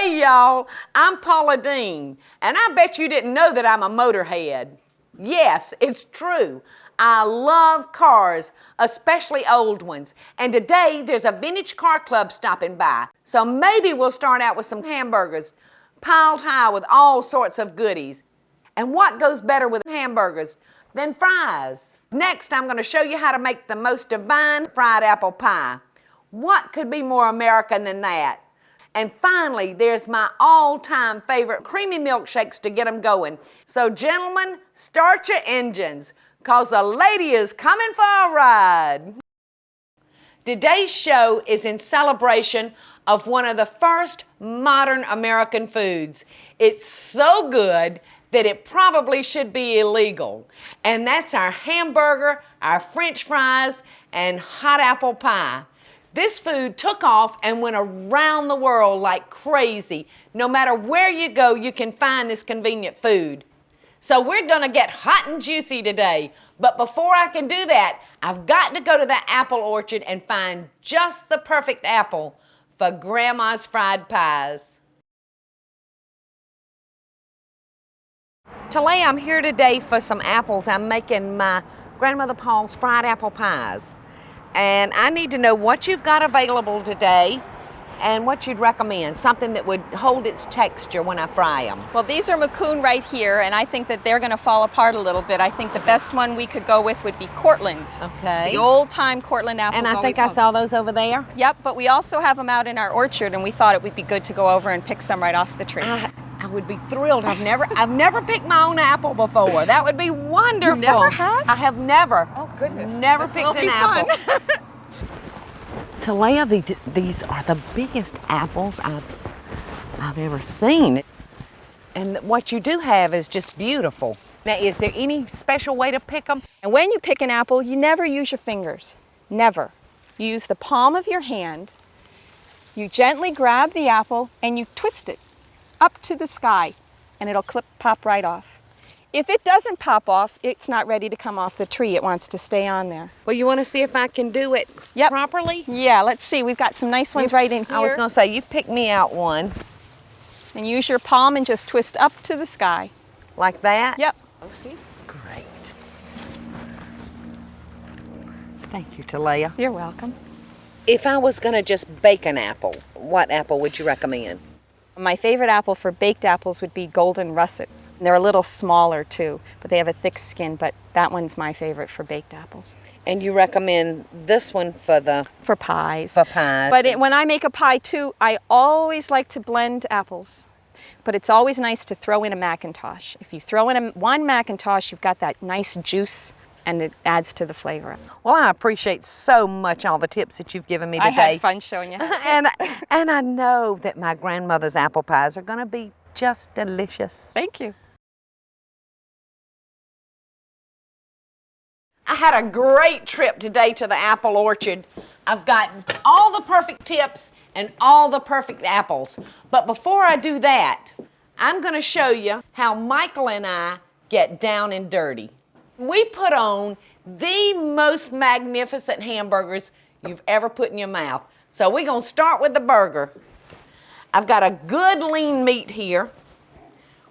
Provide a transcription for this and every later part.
Hey y'all, I'm Paula Deen, and I bet you didn't know that I'm a motorhead. Yes, it's true. I love cars, especially old ones. And today there's a vintage car club stopping by. So maybe we'll start out with some hamburgers, piled high with all sorts of goodies. And what goes better with hamburgers than fries? Next, I'm going to show you how to make the most divine fried apple pie. What could be more American than that? And finally, there's my all-time favorite creamy milkshakes to get them going. So gentlemen, start your engines, cause a lady is coming for a ride. Today's show is in celebration of one of the first modern American foods. It's so good that it probably should be illegal. And that's our hamburger, our French fries, and hot apple pie. This food took off and went around the world like crazy. No matter where you go, you can find this convenient food. So we're gonna get hot and juicy today. But before I can do that, I've got to go to the apple orchard and find just the perfect apple for Grandma's fried pies. Today I'm here today for some apples. I'm making my Grandmother Paul's fried apple pies. And I need to know what you've got available today and what you'd recommend, something that would hold its texture when I fry them. Well, these are Macoun right here, and I think that they're going to fall apart a little bit. I think the best one we could go with would be Cortland. Okay. The old-time Cortland apples. And I think I saw those over there? Yep, but we also have them out in our orchard, and we thought it would be good to go over and pick some right off the tree. I would be thrilled. I've never picked my own apple before. That would be wonderful. You never have? I have never. Oh, goodness. Never This picked will an be apple. fun. Talea, these are the biggest apples I've ever seen. And what you do have is just beautiful. Now, is there any special way to pick them? And when you pick an apple, you never use your fingers. Never. You use the palm of your hand. You gently grab the apple and you twist it up to the sky, and it'll pop right off. If it doesn't pop off, it's not ready to come off the tree. It wants to stay on there. Well, you want to see if I can do it properly? Yeah, let's see. We've got some nice ones right in here. I was going to say, you pick me out one. And use your palm and just twist up to the sky. Like that? Yep. Oh, see? Great. Thank you, Talea. You're welcome. If I was going to just bake an apple, what apple would you recommend? My favorite apple for baked apples would be golden russet. They're a little smaller too, but they have a thick skin, but that one's my favorite for baked apples. And you recommend this one for pies. For pies. But when I make a pie too, I always like to blend apples. But it's always nice to throw in a Macintosh. If you throw in one Macintosh, you've got that nice juice and it adds to the flavor. Well, I appreciate so much all the tips that you've given me today. I had fun showing you. and I know that my grandmother's apple pies are going to be just delicious. Thank you. I had a great trip today to the apple orchard. I've got all the perfect tips and all the perfect apples. But before I do that, I'm going to show you how Michael and I get down and dirty. We put on the most magnificent hamburgers you've ever put in your mouth. So we're going to start with the burger. I've got a good lean meat here.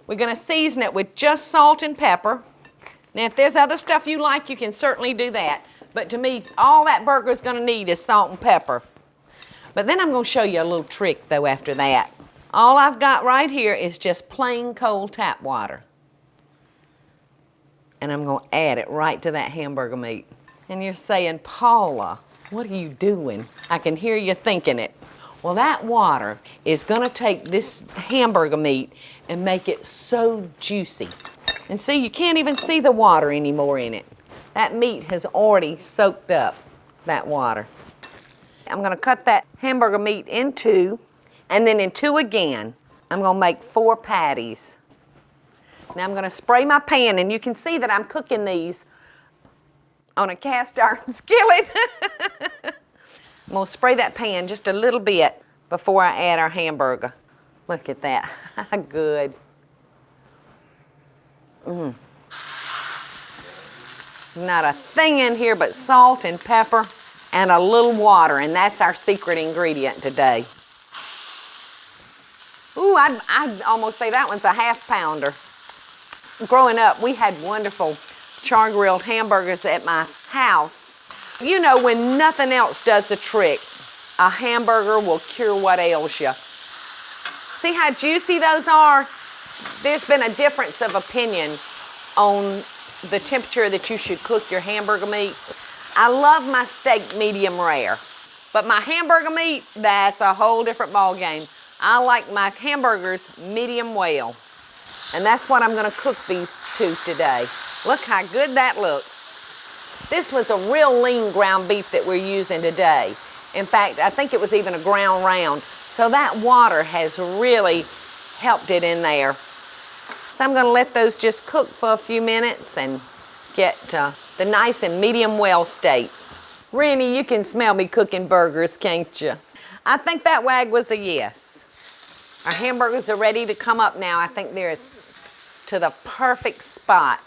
We're going to season it with just salt and pepper. Now, if there's other stuff you like, you can certainly do that. But to me, all that burger is going to need is salt and pepper. But then I'm going to show you a little trick, though, after that. All I've got right here is just plain cold tap water. And I'm going to add it right to that hamburger meat. And you're saying, Paula, what are you doing? I can hear you thinking it. Well, that water is going to take this hamburger meat and make it so juicy. And see, you can't even see the water anymore in it. That meat has already soaked up that water. I'm going to cut that hamburger meat in two, and then in two again. I'm going to make 4 patties. Now I'm going to spray my pan, and you can see that I'm cooking these on a cast iron skillet. I'm going to spray that pan just a little bit before I add our hamburger. Look at that. Good. Not a thing in here but salt and pepper and a little water, and that's our secret ingredient today. Ooh, I'd almost say that one's a half pounder. Growing up, we had wonderful char-grilled hamburgers at my house. You know, when nothing else does the trick, a hamburger will cure what ails you. See how juicy those are? There's been a difference of opinion on the temperature that you should cook your hamburger meat. I love my steak medium rare, but my hamburger meat, that's a whole different ball game. I like my hamburgers medium well. And that's what I'm gonna cook these two today. Look how good that looks. This was a real lean ground beef that we're using today. In fact, I think it was even a ground round. So that water has really helped it in there. So I'm gonna let those just cook for a few minutes and get the nice and medium well state. Rennie, you can smell me cooking burgers, can't you? I think that wag was a yes. Our hamburgers are ready to come up now. I think they're to the perfect spot.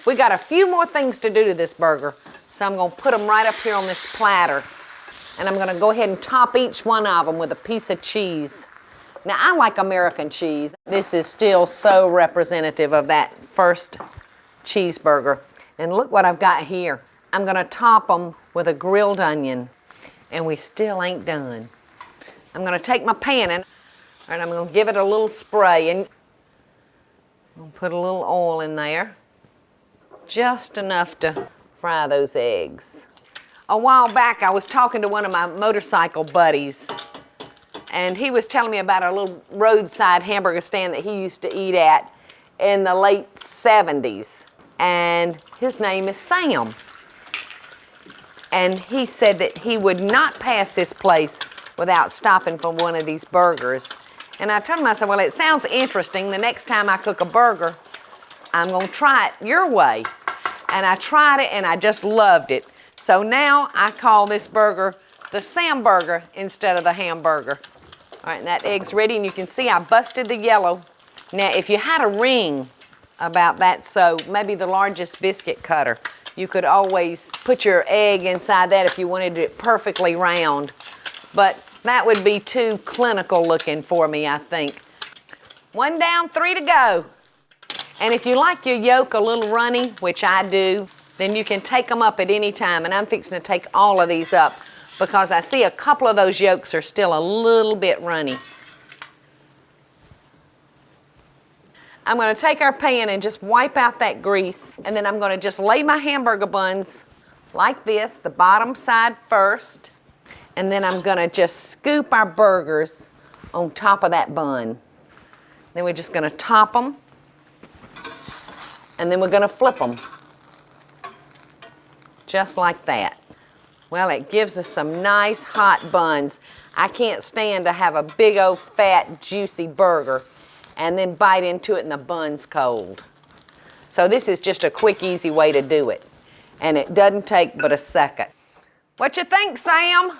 We got a few more things to do to this burger, so I'm gonna put them right up here on this platter. And I'm gonna go ahead and top each one of them with a piece of cheese. Now, I like American cheese. This is still so representative of that first cheeseburger. And look what I've got here. I'm gonna top them with a grilled onion, and we still ain't done. I'm gonna take my pan and I'm gonna give it a little spray, and I'll put a little oil in there, just enough to fry those eggs. A while back, I was talking to one of my motorcycle buddies, and he was telling me about a little roadside hamburger stand that he used to eat at in the late 70s. And his name is Sam. And he said that he would not pass this place without stopping for one of these burgers. And I told him, I said, well, it sounds interesting. The next time I cook a burger, I'm gonna try it your way. And I tried it and I just loved it. So now I call this burger the Sam burger instead of the hamburger. All right, and that egg's ready, and you can see I busted the yellow. Now, if you had a ring about that, so maybe the largest biscuit cutter, you could always put your egg inside that if you wanted it perfectly round. But that would be too clinical looking for me, I think. 1 down, 3 to go. And if you like your yolk a little runny, which I do, then you can take them up at any time. And I'm fixing to take all of these up because I see a couple of those yolks are still a little bit runny. I'm gonna take our pan and just wipe out that grease, and then I'm gonna just lay my hamburger buns like this, the bottom side first, and then I'm gonna just scoop our burgers on top of that bun. Then we're just gonna top them, and then we're gonna flip them, just like that. Well, it gives us some nice hot buns. I can't stand to have a big old fat juicy burger and then bite into it and the bun's cold. So this is just a quick, easy way to do it. And it doesn't take but a second. What you think, Sam?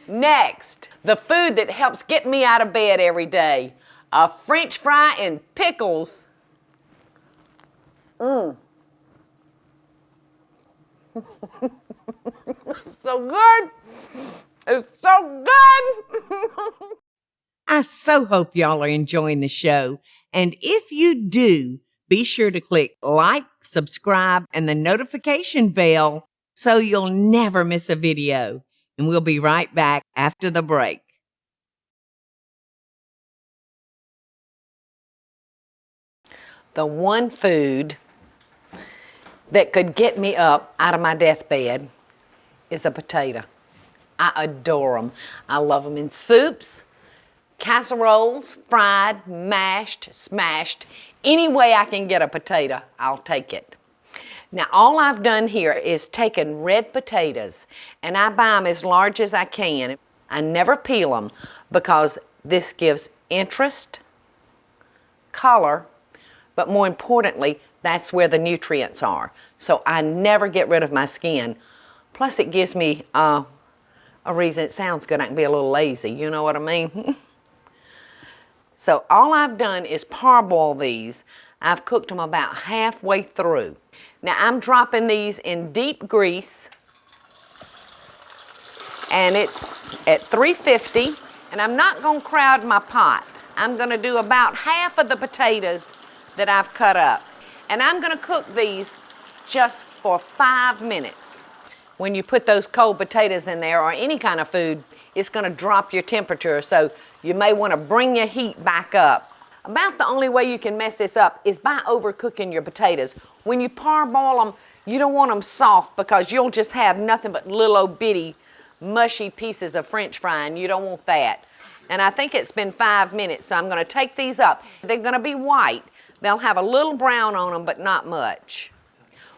Next, the food that helps get me out of bed every day. A French fry and pickles. So good. It's so good. I so hope y'all are enjoying the show. And if you do, be sure to click like, subscribe, and the notification bell so you'll never miss a video. And we'll be right back after the break. The one food that could get me up out of my deathbed is a potato. I adore them. I love them in soups, casseroles, fried, mashed, smashed. Any way I can get a potato, I'll take it. Now, all I've done here is taken red potatoes, and I buy them as large as I can. I never peel them because this gives interest, color, but more importantly, that's where the nutrients are. So I never get rid of my skin. Plus, it gives me a reason. It sounds good. I can be a little lazy. You know what I mean? So all I've done is parboil these. I've cooked them about halfway through. Now I'm dropping these in deep grease, and it's at 350, and I'm not gonna crowd my pot. I'm gonna do about half of the potatoes that I've cut up. And I'm gonna cook these just for 5 minutes. When you put those cold potatoes in there or any kind of food, it's gonna drop your temperature, so you may wanna bring your heat back up. About the only way you can mess this up is by overcooking your potatoes. When you parboil them, you don't want them soft because you'll just have nothing but little old bitty mushy pieces of French fry, and you don't want that. And I think it's been 5 minutes, so I'm gonna take these up. They're gonna be white. They'll have a little brown on them, but not much.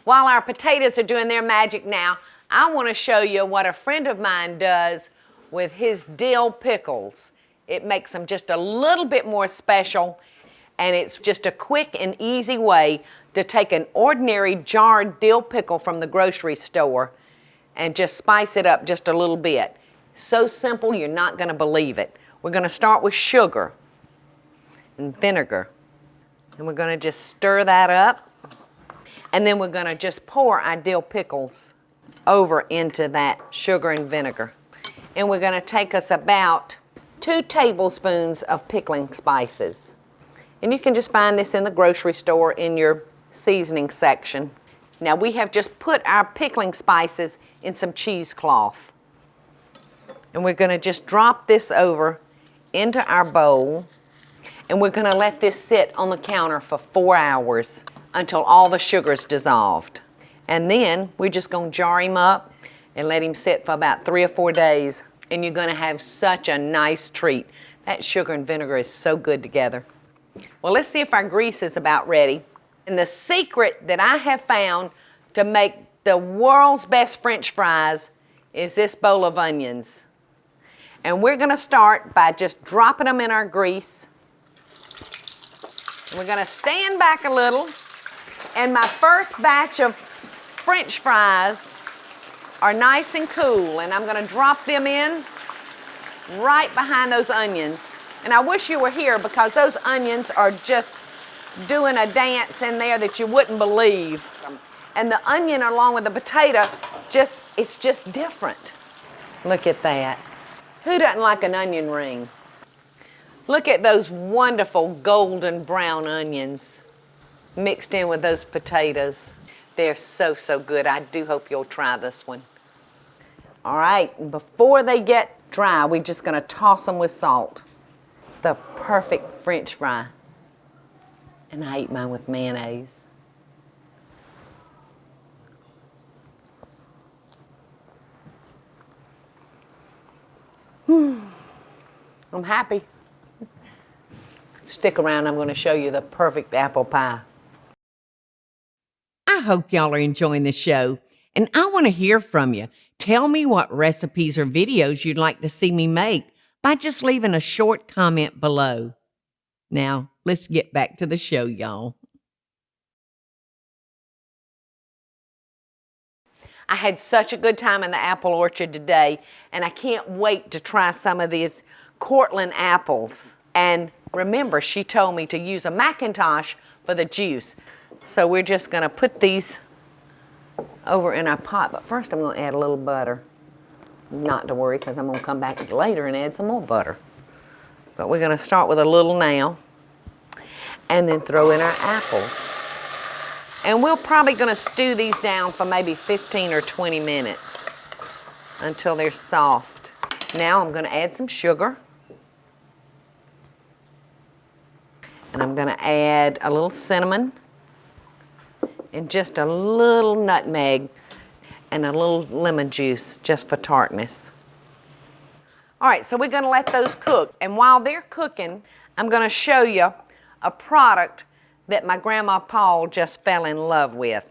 While our potatoes are doing their magic now, I wanna show you what a friend of mine does with his dill pickles. It makes them just a little bit more special, and it's just a quick and easy way to take an ordinary jarred dill pickle from the grocery store and just spice it up just a little bit. So simple, you're not gonna believe it. We're gonna start with sugar and vinegar, and we're gonna just stir that up, and then we're gonna just pour our dill pickles over into that sugar and vinegar. And we're gonna take us about 2 tablespoons of pickling spices. And you can just find this in the grocery store in your seasoning section. Now we have just put our pickling spices in some cheesecloth. And we're gonna just drop this over into our bowl, and we're gonna let this sit on the counter for 4 hours until all the sugar's dissolved. And then we're just gonna jar him up and let him sit for about 3 or 4 days, and you're gonna have such a nice treat. That sugar and vinegar is so good together. Well, let's see if our grease is about ready. And the secret that I have found to make the world's best French fries is this bowl of onions. And we're gonna start by just dropping them in our grease. And we're gonna stand back a little. And my first batch of French fries are nice and cool, and I'm gonna drop them in right behind those onions. And I wish you were here because those onions are just doing a dance in there that you wouldn't believe. And the onion along with the potato, it's just different. Look at that. Who doesn't like an onion ring? Look at those wonderful golden brown onions mixed in with those potatoes. They're so, so good. I do hope you'll try this one. All right, and before they get dry, we're just gonna toss them with salt. The perfect French fry. And I eat mine with mayonnaise. I'm happy. Stick around, I'm gonna show you the perfect apple pie. I hope y'all are enjoying the show, and I want to hear from you. Tell me what recipes or videos you'd like to see me make by just leaving a short comment below. Now, let's get back to the show, y'all. I had such a good time in the apple orchard today, and I can't wait to try some of these Cortland apples. And remember, she told me to use a Macintosh for the juice. So we're just gonna put these over in our pot, but first I'm gonna add a little butter. Not to worry, because I'm gonna come back later and add some more butter. But we're gonna start with a little now, and then throw in our apples. And we're probably gonna stew these down for maybe 15 or 20 minutes until they're soft. Now I'm gonna add some sugar. And I'm gonna add a little cinnamon and just a little nutmeg and a little lemon juice just for tartness. All right, so we're gonna let those cook. And while they're cooking, I'm gonna show you a product that my grandma Paul just fell in love with,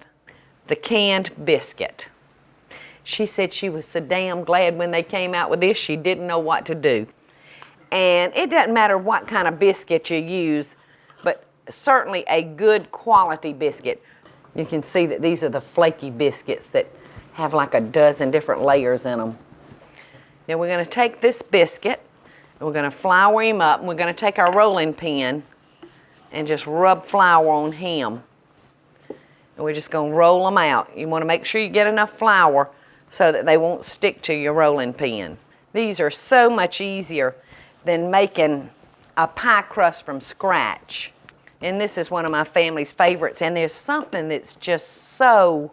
the canned biscuit. She said she was so damn glad when they came out with this, she didn't know what to do. And it doesn't matter what kind of biscuit you use, but certainly a good quality biscuit. You can see that these are the flaky biscuits that have like a dozen different layers in them. Now we're gonna take this biscuit and we're gonna flour him up, and we're gonna take our rolling pin and just rub flour on him. And we're just gonna roll them out. You wanna make sure you get enough flour so that they won't stick to your rolling pin. These are so much easier than making a pie crust from scratch. And this is one of my family's favorites, and there's something that's just so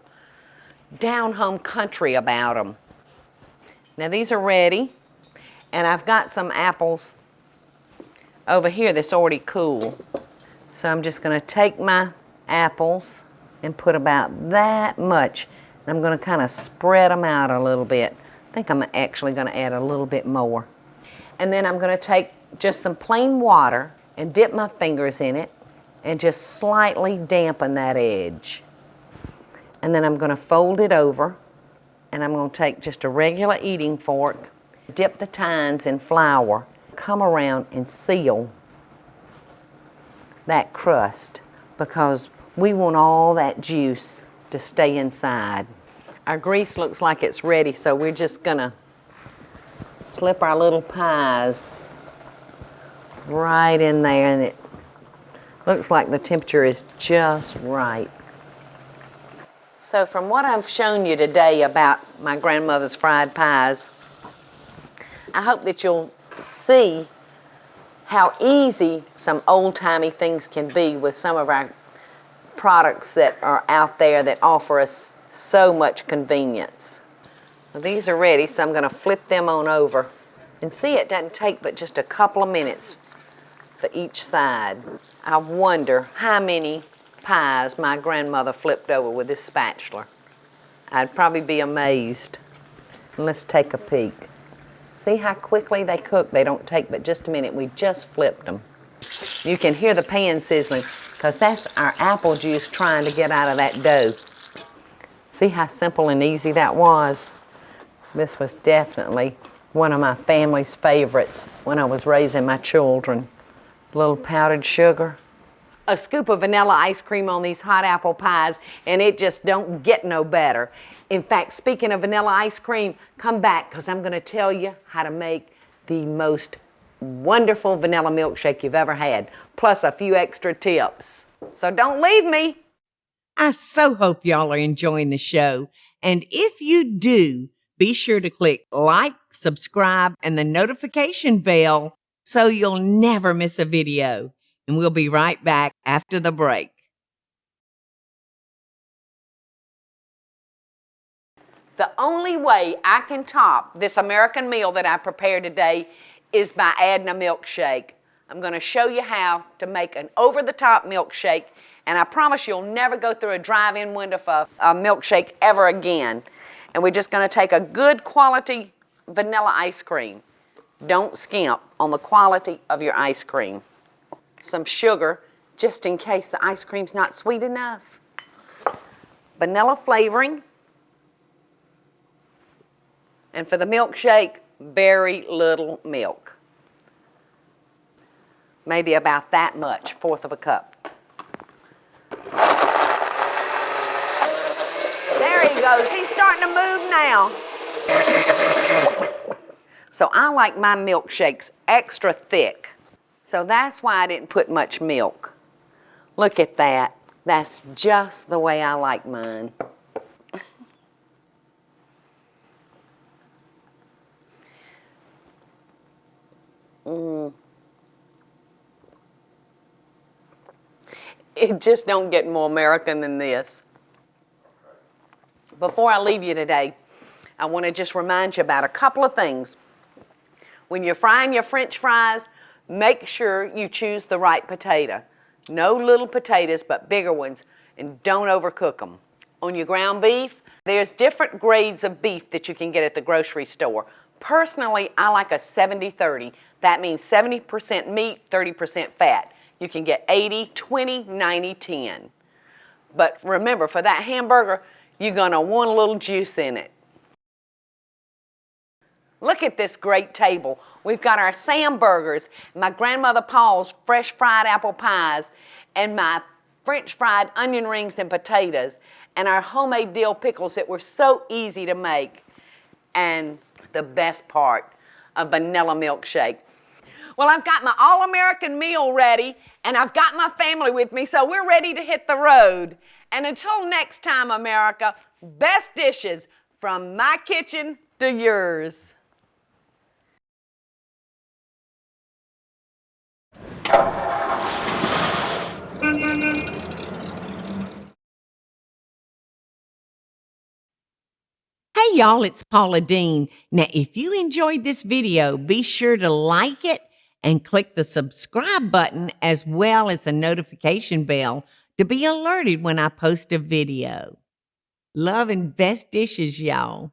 down-home country about them. Now these are ready, and I've got some apples over here that's already cool. So I'm just gonna take my apples and put about that much. And I'm gonna kind of spread them out a little bit. I think I'm actually gonna add a little bit more. And then I'm gonna take just some plain water and dip my fingers in it and just slightly dampen that edge. And then I'm gonna fold it over, and I'm gonna take just a regular eating fork, dip the tines in flour, come around and seal that crust because we want all that juice to stay inside. Our grease looks like it's ready, so we're just gonna slip our little pies right in there, and it looks like the temperature is just right. So from what I've shown you today about my grandmother's fried pies, I hope that you'll see how easy some old-timey things can be with some of our products that are out there that offer us so much convenience. Well, these are ready, so I'm going to flip them on over. And see, it doesn't take but just a couple of minutes for each side. I wonder how many pies my grandmother flipped over with this spatula. I'd probably be amazed. Let's take a peek. See how quickly they cook? They don't take but just a minute. We just flipped them. You can hear the pan sizzling because that's our apple juice trying to get out of that dough. See how simple and easy that was? This was definitely one of my family's favorites when I was raising my children. A little powdered sugar, a scoop of vanilla ice cream on these hot apple pies, and it just don't get no better. In fact, speaking of vanilla ice cream, come back because I'm going to tell you how to make the most wonderful vanilla milkshake you've ever had, plus a few extra tips. So don't leave me. I so hope y'all are enjoying the show. And if you do, be sure to click like, subscribe, and the notification bell so you'll never miss a video. And we'll be right back after the break. The only way I can top this American meal that I prepared today is by adding a milkshake. I'm going to show you how to make an over-the-top milkshake, and I promise you'll never go through a drive-in window for a milkshake ever again. And we're just going to take a good quality vanilla ice cream. Don't skimp on the quality of your ice cream. Some sugar, just in case the ice cream's not sweet enough. Vanilla flavoring. And for the milkshake, very little milk. Maybe about that much, 1/4 of a cup. There he goes. He's starting to move now. So I like my milkshakes extra thick. So that's why I didn't put much milk. Look at that. That's just the way I like mine. It just don't get more American than this. Before I leave you today, I want to just remind you about a couple of things. When you're frying your French fries, make sure you choose the right potato. No little potatoes, but bigger ones, and don't overcook them. On your ground beef, there's different grades of beef that you can get at the grocery store. Personally, I like a 70-30. That means 70% meat, 30% fat. You can get 80-20, 90-10. But remember, for that hamburger, you're going to want a little juice in it. Look at this great table. We've got our Sam burgers, my grandmother Paula's fresh fried apple pies, and my French fried onion rings and potatoes, and our homemade dill pickles that were so easy to make. And the best part, a vanilla milkshake. Well, I've got my all-American meal ready, and I've got my family with me, so we're ready to hit the road. And until next time, America, best dishes from my kitchen to yours. y'all, it's Paula Deen. Now, if you enjoyed this video, be sure to like it and click the subscribe button as well as the notification bell to be alerted when I post a video. Love and best dishes, y'all.